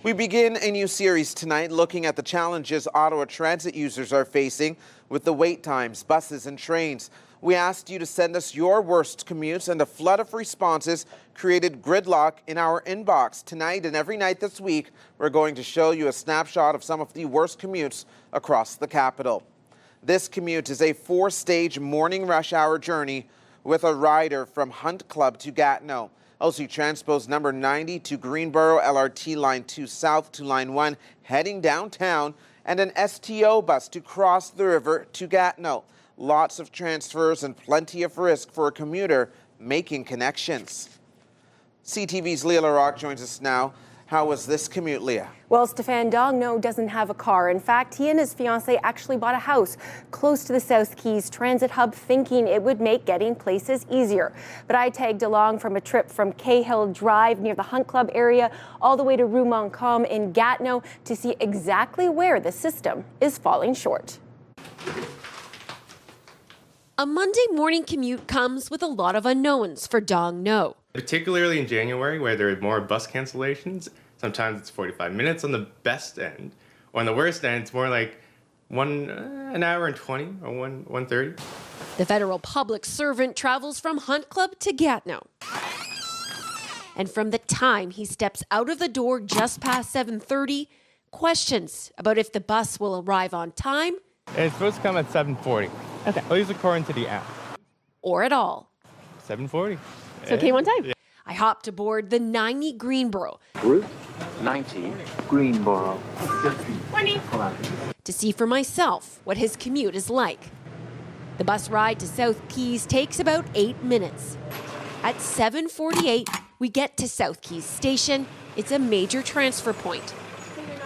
We begin a new series tonight looking at the challenges Ottawa transit users are facing with the wait times, buses and trains. We asked you to send us your worst commutes, and a flood of responses created gridlock in our inbox. Tonight and every night this week, we're going to show you a snapshot of some of the worst commutes across the capital. This commute is a 4-stage morning rush hour journey with a rider from Hunt Club to Gatineau. OC Transpo's number 90 to Greenboro, LRT Line 2 South to Line 1 heading downtown, and an STO bus to cross the river to Gatineau. Lots of transfers and plenty of risk for a commuter making connections. CTV's Leah Larocque joins us now. How was this commute, Leah? Well, Stéphane Dagneau doesn't have a car. In fact, he and his fiancée actually bought a house close to the South Keys transit hub, thinking it would make getting places easier. But I tagged along from a trip from Cahill Drive near the Hunt Club area all the way to Rue Montcalm in Gatineau to see exactly where the system is falling short. A Monday morning commute comes with a lot of unknowns for Dagneau. Particularly in January, where there are more bus cancellations. Sometimes it's 45 minutes on the best end. Or on the worst end, it's more like an hour and 20 or 1:30. The federal public servant travels from Hunt Club to Gatineau. And from the time he steps out of the door just past 7:30, questions about if the bus will arrive on time. It's supposed to come at 7:40. Okay. At least according to the app. Or at all. 7:40. So came on time. Yeah. I hopped aboard the 90 Greenboro. Route 90, Greenboro. 20. To see for myself what his commute is like. The bus ride to South Keys takes about 8 minutes. At 7:48, we get to South Keys Station. It's a major transfer point.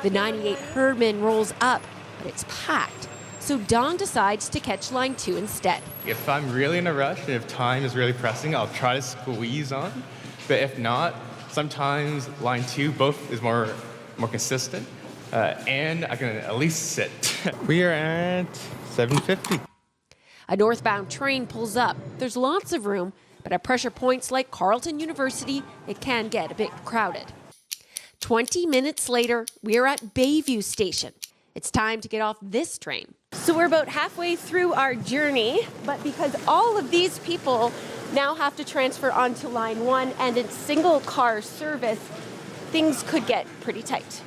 The 98 Herdman rolls up, but it's packed. So Dong decides to catch Line 2 instead. If I'm really in a rush and if time is really pressing, I'll try to squeeze on. But if not, sometimes Line 2 both is more consistent, and I can at least sit. We are at 7:50. A northbound train pulls up. There's lots of room, but at pressure points like Carleton University, it can get a bit crowded. 20 minutes later, we're at Bayview Station. It's time to get off this train. So we're about halfway through our journey, but because all of these people now have to transfer onto Line 1 and it's single car service, things could get pretty tight.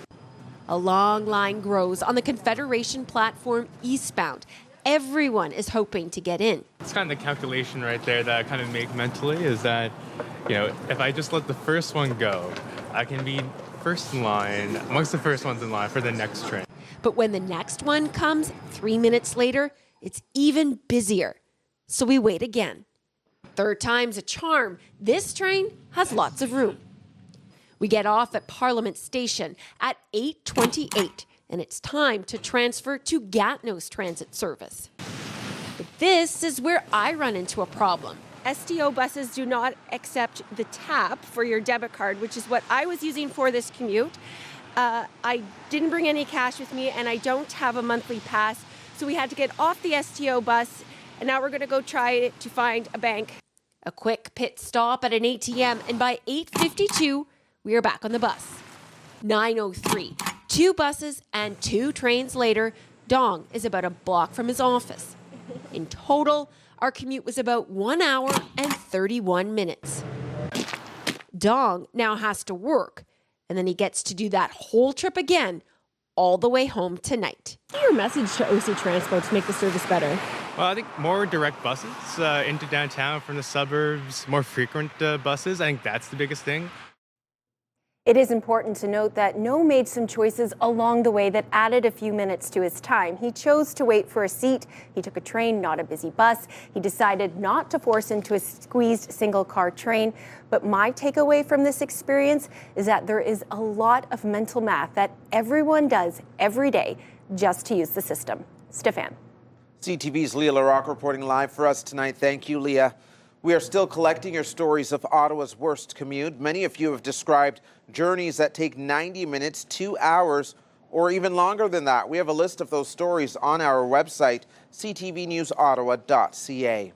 A long line grows on the Confederation platform eastbound. Everyone is hoping to get in. It's kind of the calculation right there that I kind of make mentally is that, if I just let the first one go, I can be first in line, amongst the first ones in line for the next train. But when the next one comes 3 minutes later, it's even busier. So we wait again. Third time's a charm. This train has lots of room. We get off at Parliament Station at 8:28, and it's time to transfer to Gatineau's transit service. But this is where I run into a problem. STO buses do not accept the tap for your debit card, which is what I was using for this commute. I didn't bring any cash with me, and I don't have a monthly pass, so we had to get off the STO bus, and now we're going to go try to find a bank. A quick pit stop at an ATM, and by 8:52, we are back on the bus. 9:03, 2 buses and 2 trains later, Dong is about a block from his office. In total, our commute was about 1 hour and 31 minutes. Dong now has to work, and then he gets to do that whole trip again, all the way home tonight. What's your message to OC Transpo to make the service better? Well, I think more direct buses into downtown from the suburbs, more frequent buses. I think that's the biggest thing. It is important to note that No made some choices along the way that added a few minutes to his time. He chose to wait for a seat. He took a train, not a busy bus. He decided not to force into a squeezed single-car train. But my takeaway from this experience is that there is a lot of mental math that everyone does every day just to use the system. Stéphane. CTV's Leah Larocque reporting live for us tonight. Thank you, Leah. We are still collecting your stories of Ottawa's worst commute. Many of you have described journeys that take 90 minutes, 2 hours, or even longer than that. We have a list of those stories on our website, ctvnewsottawa.ca.